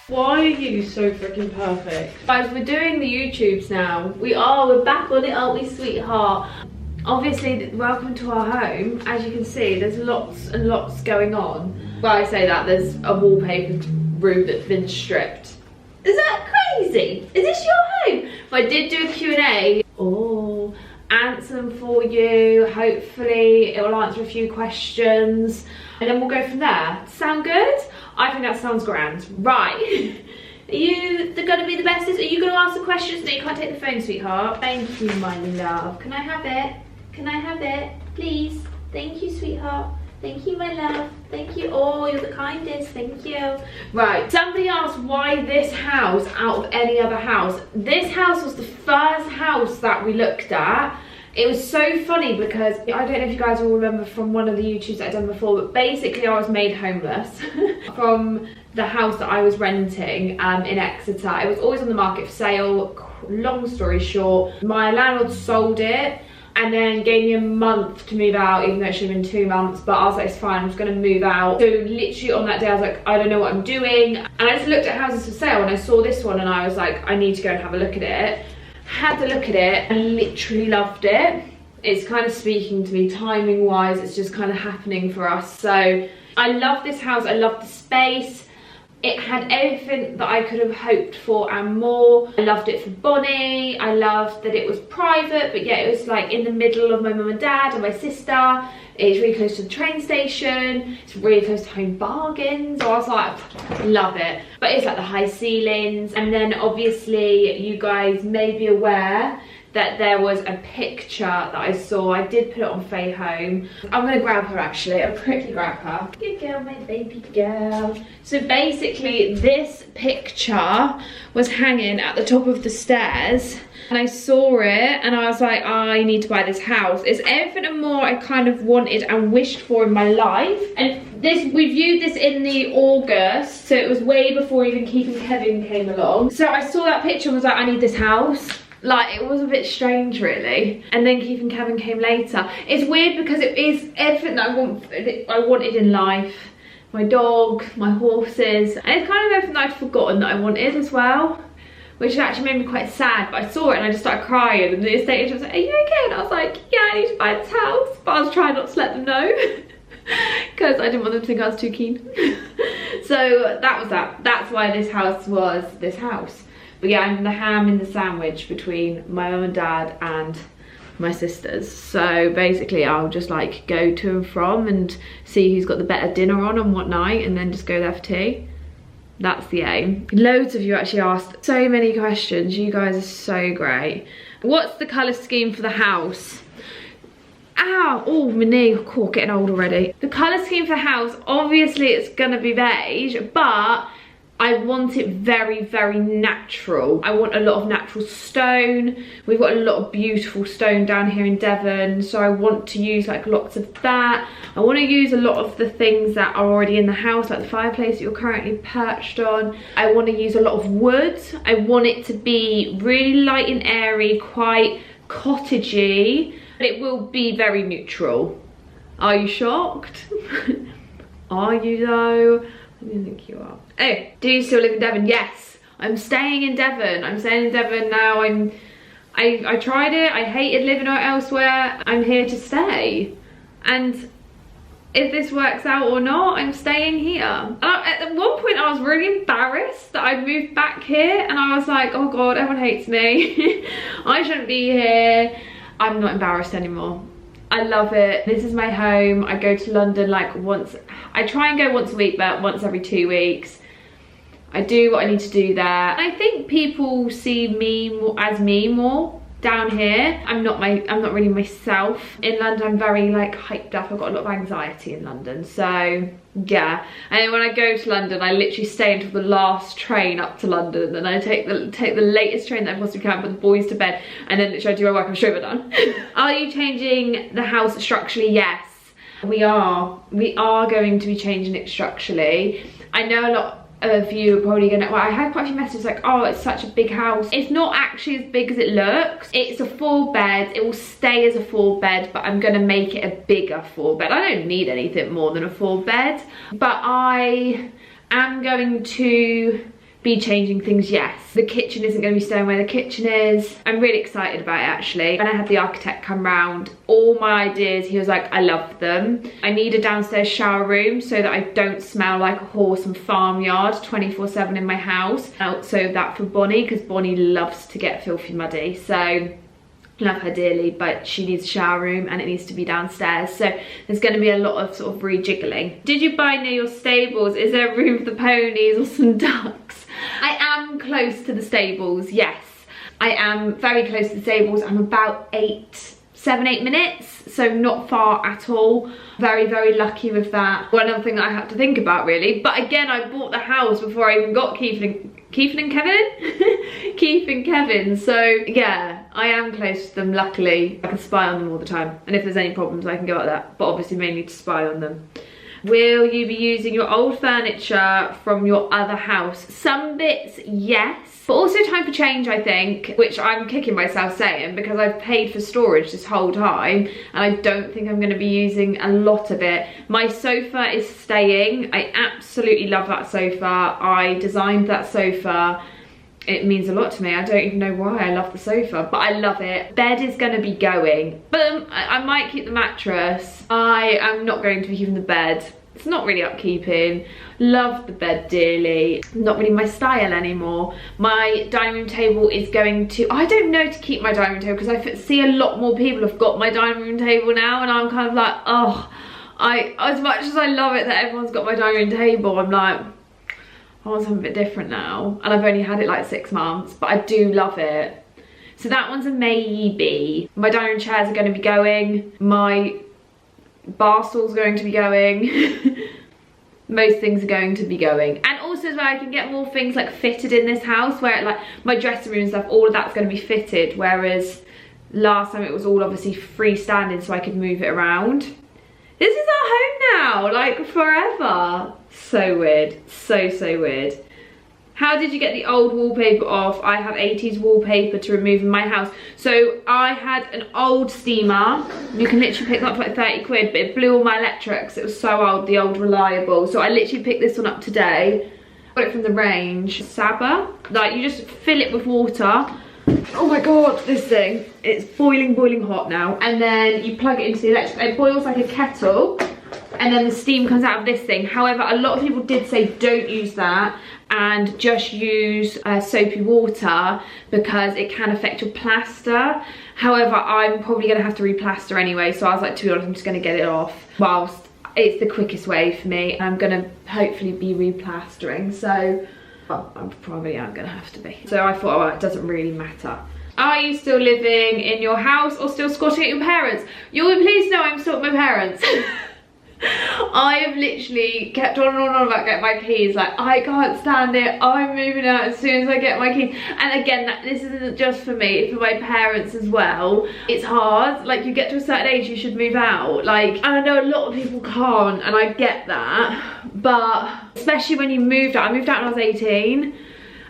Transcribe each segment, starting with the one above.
Why are you so freaking perfect? Guys, we're doing the YouTubes now. We're back on it, aren't we, sweetheart? Obviously, welcome to our home. As you can see, there's lots and lots going on. Well, I say that, there's a wallpapered room that's been stripped. Is that crazy? Is this your home? But I did do a Q&A. Oh, answer them for you. Hopefully, it will answer a few questions. And then we'll go from there. Sound good? I think that sounds grand. Right. Are you gonna be the bestest? Are you gonna ask the questions? No, you can't take the phone, sweetheart. Thank you, my love. Can I have it? Can I have it? Please. Thank you, sweetheart. Thank you, my love. Thank you. Oh, you're the kindest. Thank you. Right. Somebody asked why this house out of any other house. This house was the first house that we looked at. It was so funny because I don't know if you guys will remember from one of the YouTubes that I've done before, but basically I was made homeless from the house that I was renting in Exeter. It was always on the market for sale. Long story short, my landlord sold it and then gave me a month to move out, even though it should have been 2 months, but I was like, it's fine, I'm just gonna move out. So literally on that day, I was like, I don't know what I'm doing. And I just looked at houses for sale and I saw this one and I was like, I need to go and have a look at it. Had to look at it and literally loved it. It's kind of speaking to me timing wise, it's just kind of happening for us. So I love this house, I love the space. It had everything that I could have hoped for and more. I loved it for Bonnie. I loved that it was private, but yet it was like in the middle of my mum and dad and my sister. It's really close to the train station. It's really close to Home Bargains. So I was like, love it. But it's like the high ceilings. And then obviously you guys may be aware that there was a picture that I saw. I did put it on Faye Home. I'm gonna grab her actually. I'll quickly grab her. Good girl, my baby girl. So basically this picture was hanging at the top of the stairs and I saw it and I was like, I need to buy this house. It's everything and more I kind of wanted and wished for in my life. And this, we viewed this in the August, so it was way before even Keith and Kevin came along. So I saw that picture and was like, I need this house. Like, it was a bit strange really. And then Keith and Kevin came later. It's weird because it is everything that I wanted in life. My dog, my horses, and it's kind of everything that I'd forgotten that I wanted as well, which actually made me quite sad. But I saw it and I just started crying and the estate agent was like, are you okay? And I was like, yeah, I need to buy this house. But I was trying not to let them know because I didn't want them to think I was too keen. So that was that. That's why this house was this house. But yeah, I'm the ham in the sandwich between my mum and dad and my sisters. So basically I'll just like go to and from and see who's got the better dinner on what night and then just go there for tea. That's the aim. Loads of you actually asked so many questions. You guys are so great. What's the colour scheme for the house? Ow, oh my knee, cool, getting old already. The colour scheme for the house, obviously it's gonna be beige, but I want it very, very natural. I want a lot of natural stone. We've got a lot of beautiful stone down here in Devon, so I want to use like lots of that. I want to use a lot of the things that are already in the house, like the fireplace that you're currently perched on. I want to use a lot of wood. I want it to be really light and airy, quite cottagey, but it will be very neutral. Are you shocked? Are you though? I didn't think you are. Oh, do you still live in Devon? Yes, I'm staying in Devon. I'm staying in Devon now. I tried it. I hated living elsewhere. I'm here to stay. And if this works out or not, I'm staying here. At one point I was really embarrassed that I moved back here and I was like, oh God, everyone hates me. I shouldn't be here. I'm not embarrassed anymore. I love it. This is my home. I go to London like once. I try and go once a week, but once every 2 weeks. I do what I need to do there. And I think people see me more down here. I'm not really myself. In London, I'm very like hyped up. I've got a lot of anxiety in London. So yeah. And then when I go to London, I literally stay until the last train up to London. And I take the latest train that I possibly can, put the boys to bed, and then literally I do my work. I'm sure we're done. Are you changing the house structurally? Yes, we are. We are going to be changing it structurally. I know a lot of you are probably gonna, well, I had quite a few messages like, oh, it's such a big house. It's not actually as big as it looks. It's a 4-bed. It will stay as a 4-bed, but I'm gonna make it a bigger 4-bed. I don't need anything more than a 4-bed, but I am going to be changing things, yes. The kitchen isn't going to be staying where the kitchen is. I'm really excited about it actually. When I had the architect come round, all my ideas, he was like, I love them. I need a downstairs shower room so that I don't smell like a horse and farmyard 24/7 in my house. Also that for Bonnie, because Bonnie loves to get filthy muddy. So love her dearly, but she needs a shower room and it needs to be downstairs, so there's going to be a lot of sort of rejiggling. Did you buy near your stables? Is there room for the ponies or some ducks? I am close to the stables, yes. I am very close to the stables. I'm about 7-8 minutes, so not far at all. Very, very lucky with that. One other thing that I have to think about really, but again, I bought the house before I even got Keith and Kevin? Keith and Kevin, so yeah, I am close to them, luckily. I can spy on them all the time, and if there's any problems I can go at that, but obviously mainly to spy on them. Will you be using your old furniture from your other house? Some bits, yes, but also time for change, I think, which I'm kicking myself saying because I've paid for storage this whole time and I don't think I'm going to be using a lot of it. My sofa is staying. I absolutely love that sofa. I designed that sofa. It means a lot to me. I don't even know why I love the sofa, but I love it. Bed is going to be going, but I might keep the mattress. I am not going to be keeping the bed. It's not really upkeeping. Love the bed dearly. Not really my style anymore. My dining room table is going to, I don't know to keep my dining room table because I see a lot more people have got my dining room table now, and I'm kind of like, oh, as much as I love it that everyone's got my dining room table, I'm like, I want something a bit different now, and I've only had it like 6 months, but I do love it. So that one's a maybe. My dining room chairs are going to be going. My bar stool's going to be going. Most things are going to be going. And also as well, I can get more things like fitted in this house, where like my dressing room and stuff, all of that's going to be fitted, whereas last time it was all obviously freestanding so I could move it around. This is our home now, like forever. So weird, so weird. How did you get the old wallpaper off? I have 80s wallpaper to remove in my house. So I had an old steamer. You can literally pick them up for like 30 quid, but it blew all my electrics. It was so old, the old Reliable. So I literally picked this one up today. Got it from the range. Saba. Like, you just fill it with water. Oh my god, this thing. It's boiling hot now. And then you plug it into the electric. It boils like a kettle. And then the steam comes out of this thing. However, a lot of people did say don't use that and just use soapy water because it can affect your plaster. However, I'm probably going to have to replaster anyway, so I was like, to be honest, I'm just going to get it off whilst it's the quickest way for me. I'm going to hopefully be replastering, so well, I'm probably going to have to be. So I thought, oh, it doesn't really matter. Are you still living in your house or still squatting at your parents'? You'll be pleased to know I'm still at my parents'. I have literally kept on and on about getting my keys. Like, I can't stand it. I'm moving out as soon as I get my keys. And again, this isn't just for me, it's for my parents as well. It's hard. Like, you get to a certain age, you should move out. Like, and I know a lot of people can't, and I get that. But especially when you moved out. I moved out when I was 18.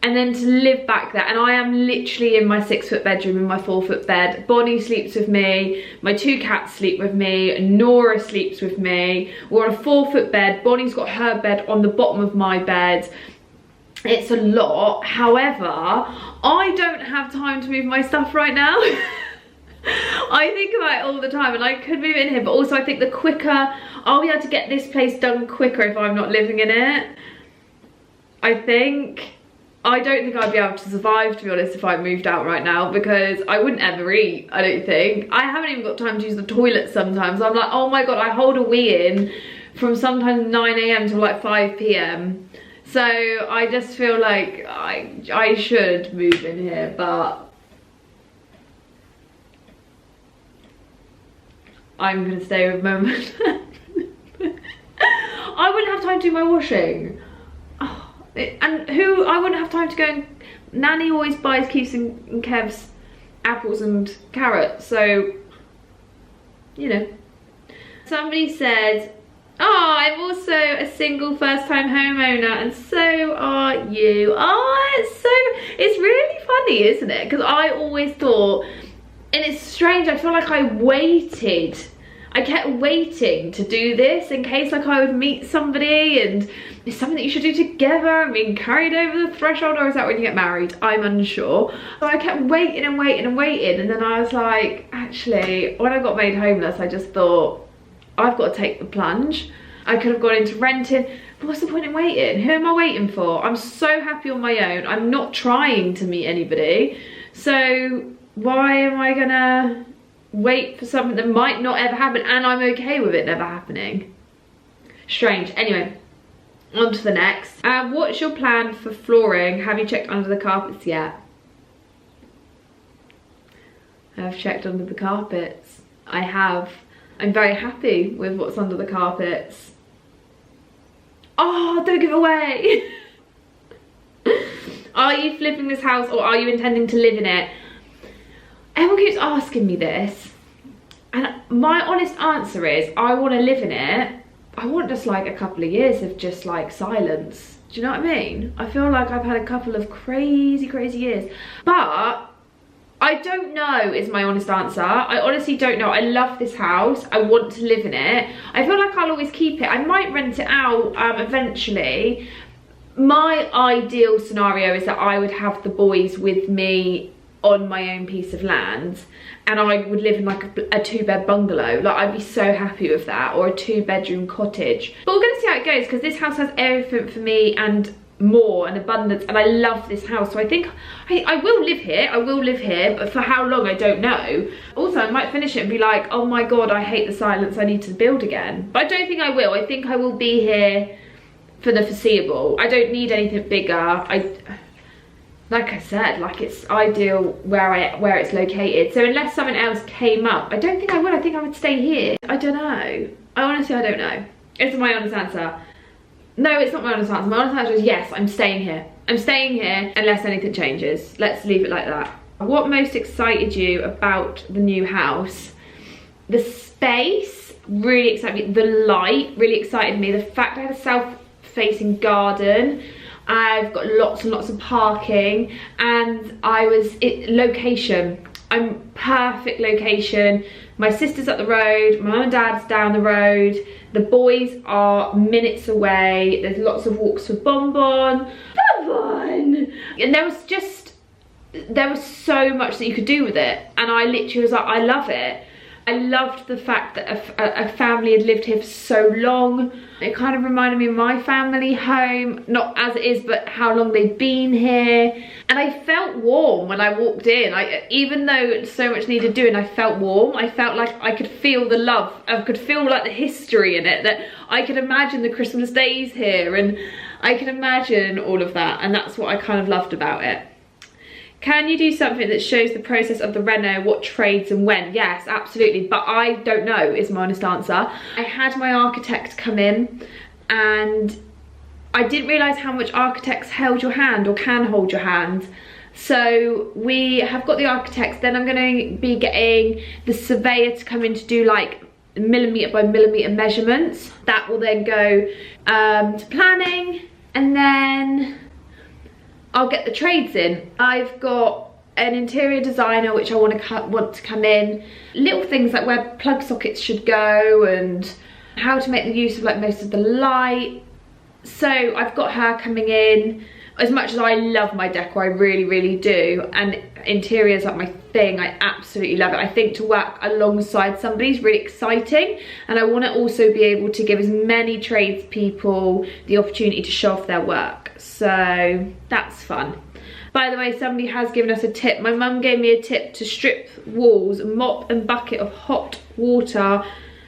And then to live back there, and I am literally in my 6-foot bedroom in my 4-foot bed. Bonnie sleeps with me, my 2 cats sleep with me, Nora sleeps with me. We're on a 4-foot bed. Bonnie's got her bed on the bottom of my bed. It's a lot. However, I don't have time to move my stuff right now. I think about it all the time, and I could move in here, but also I think the quicker, I'll be able to get this place done quicker if I'm not living in it. I don't think I'd be able to survive, to be honest, if I moved out right now, because I wouldn't ever eat, I don't think. I haven't even got time to use the toilet sometimes. I'm like, oh my god, I hold a wee in from sometimes 9 AM till like 5 PM. So I just feel like I should move in here, but I'm gonna stay with Mum. I wouldn't have time to do my washing. And I wouldn't have time to go and... Nanny always buys Keith's and Kev's apples and carrots, so, you know. Somebody said, oh, I'm also a single first-time homeowner, and so are you. Oh, it's really funny, isn't it? Because I always thought, and it's strange, I feel like I waited I kept waiting to do this in case like I would meet somebody and it's something that you should do together and being carried over the threshold, or is that when you get married? I'm unsure. So I kept waiting and waiting and waiting, and then I was like, actually, when I got made homeless, I just thought, I've got to take the plunge. I could have gone into renting, but what's the point in waiting? Who am I waiting for? I'm so happy on my own. I'm not trying to meet anybody. So why am I gonna wait for something that might not ever happen, and I'm okay with it never happening? Strange. Anyway, on to the next. What's your plan for flooring? Have you checked under the carpets yet? I've checked under the carpets. I have. I'm very happy with what's under the carpets. Oh, don't give away. Are you flipping this house or are you intending to live in it? Everyone keeps asking me this, and my honest answer is I want to live in it. I want just like a couple of years of just like silence. Do you know what I mean? I feel like I've had a couple of crazy years, but I don't know is my honest answer. I honestly don't know. I love this house. I want to live in it. I feel like I'll always keep it. I might rent it out eventually. My ideal scenario is that I would have the boys with me on my own piece of land, and I would live in like a 2-bed bungalow. Like, I'd be so happy with that, or a 2-bedroom cottage. But we're gonna see how it goes, because this house has everything for me and more, and abundance, and I love this house. So I think I will live here. I will live here, but for how long I don't know. Also, I might finish it and be like, oh my god, I hate the silence, I need to build again. But I don't think I will. I think I will be here for the foreseeable. I don't need anything bigger. Like I said, like, it's ideal where it's located. So unless something else came up, I don't think I would. I think I would stay here. I don't know. I don't know. It's my honest answer. No, it's not my honest answer. My honest answer is yes, I'm staying here. I'm staying here unless anything changes. Let's leave it like that. What most excited you about the new house? The space really excited me. The light really excited me. The fact I had a south-facing garden. I've got lots and lots of parking, and location. I'm perfect location. My sister's up the road, my mum and dad's down the road, the boys are minutes away, there's lots of walks with Bonbon. And there was so much that you could do with it, and I literally was like, I love it. I loved the fact that a family had lived here for so long. It kind of reminded me of my family home, not as it is, but how long they've been here. And I felt warm when I walked in. Even though so much needed doing, I felt warm. I felt like I could feel the love. I could feel like the history in it, that I could imagine the Christmas days here, and I could imagine all of that. And that's what I kind of loved about it. Can you do something that shows the process of the reno, what trades and when? Yes, absolutely, but I don't know is my honest answer. I had my architect come in, and I didn't realise how much architects held your hand or can hold your hand. So we have got the architects, then I'm going to be getting the surveyor to come in to do like millimetre by millimetre measurements. That will then go to planning, and then I'll get the trades in. I've got an interior designer which I want to come in. Little things like where plug sockets should go and how to make the use of like most of the light. So I've got her coming in. As much as I love my decor, I really do, and interior is like my thing. I absolutely love it. I think to work alongside somebody is really exciting, and I want to also be able to give as many tradespeople the opportunity to show off their work. So that's fun. By the way, somebody has given us a tip. My mum gave me a tip to strip walls, mop and bucket of hot water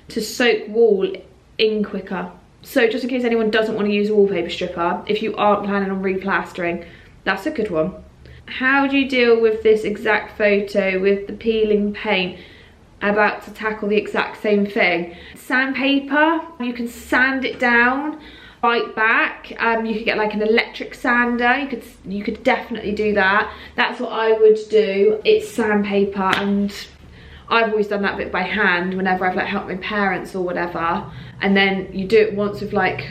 to soak wall in quicker. So just in case anyone doesn't want to use a wallpaper stripper, if you aren't planning on replastering, that's a good one. How do you deal with this exact photo with the peeling paint? About to tackle the exact same thing. Sandpaper, you can sand it down, bite back. You could get like an electric sander. You could definitely do that. That's what I would do. It's sandpaper, and I've always done that bit by hand whenever I've like helped my parents or whatever. And then you do it once with like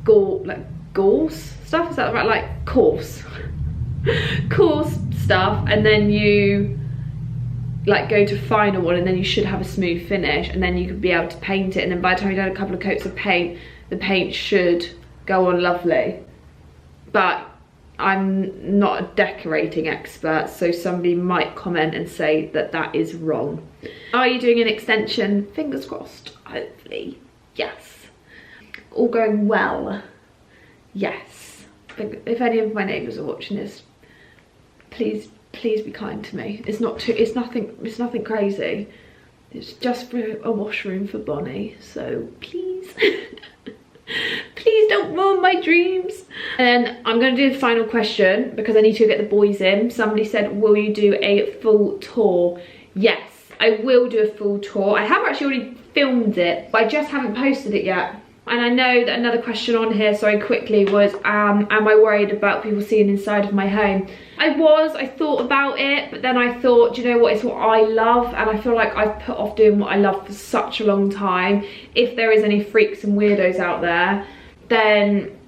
gauze stuff, is that right? Like coarse stuff, and then you like go to final one, and then you should have a smooth finish, and then you could be able to paint it, and then by the time you've done a couple of coats of paint, the paint should go on lovely. But I'm not a decorating expert, so somebody might comment and say that that is wrong. Are you doing an extension? Fingers crossed, hopefully. Yes. All going well. Yes. If any of my neighbours are watching this, please be kind to me. It's nothing crazy. It's just for a washroom for Bonnie, so please. Please don't ruin my dreams. And then I'm going to do the final question because I need to get the boys in. Somebody said, will you do a full tour? Yes, I will do a full tour. I have actually already filmed it, but I just haven't posted it yet. And I know that another question on here, sorry, quickly, was am I worried about people seeing inside of my home? I thought about it, but then I thought, do you know what, it's what I love, and I feel like I've put off doing what I love for such a long time. If there is any freaks and weirdos out there, then,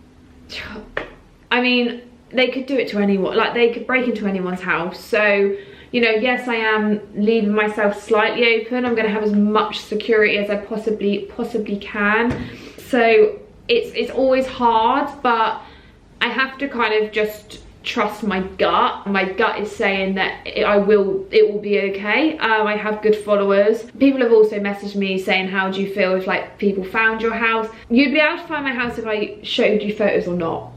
I mean, they could do it to anyone, like they could break into anyone's house. So, you know, yes, I am leaving myself slightly open. I'm going to have as much security as I possibly can. So it's always hard, but I have to kind of just trust my gut. My gut is saying that it will be okay. I have good followers. People have also messaged me saying, how do you feel if like people found your house? You'd be able to find my house if I showed you photos or not.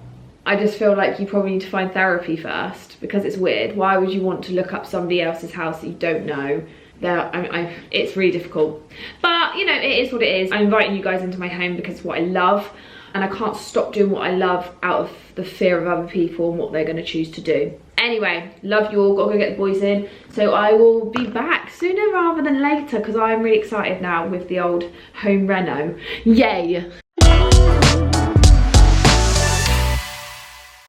I just feel like you probably need to find therapy first, because it's weird. Why would you want to look up somebody else's house that you don't know? It's really difficult, but you know, it is what it is. I'm inviting you guys into my home because it's what I love, and I can't stop doing what I love out of the fear of other people and what they're going to choose to do. Anyway, love you all. Gotta go get the boys in, so I will be back sooner rather than later because I'm really excited now with the old home reno. Yay.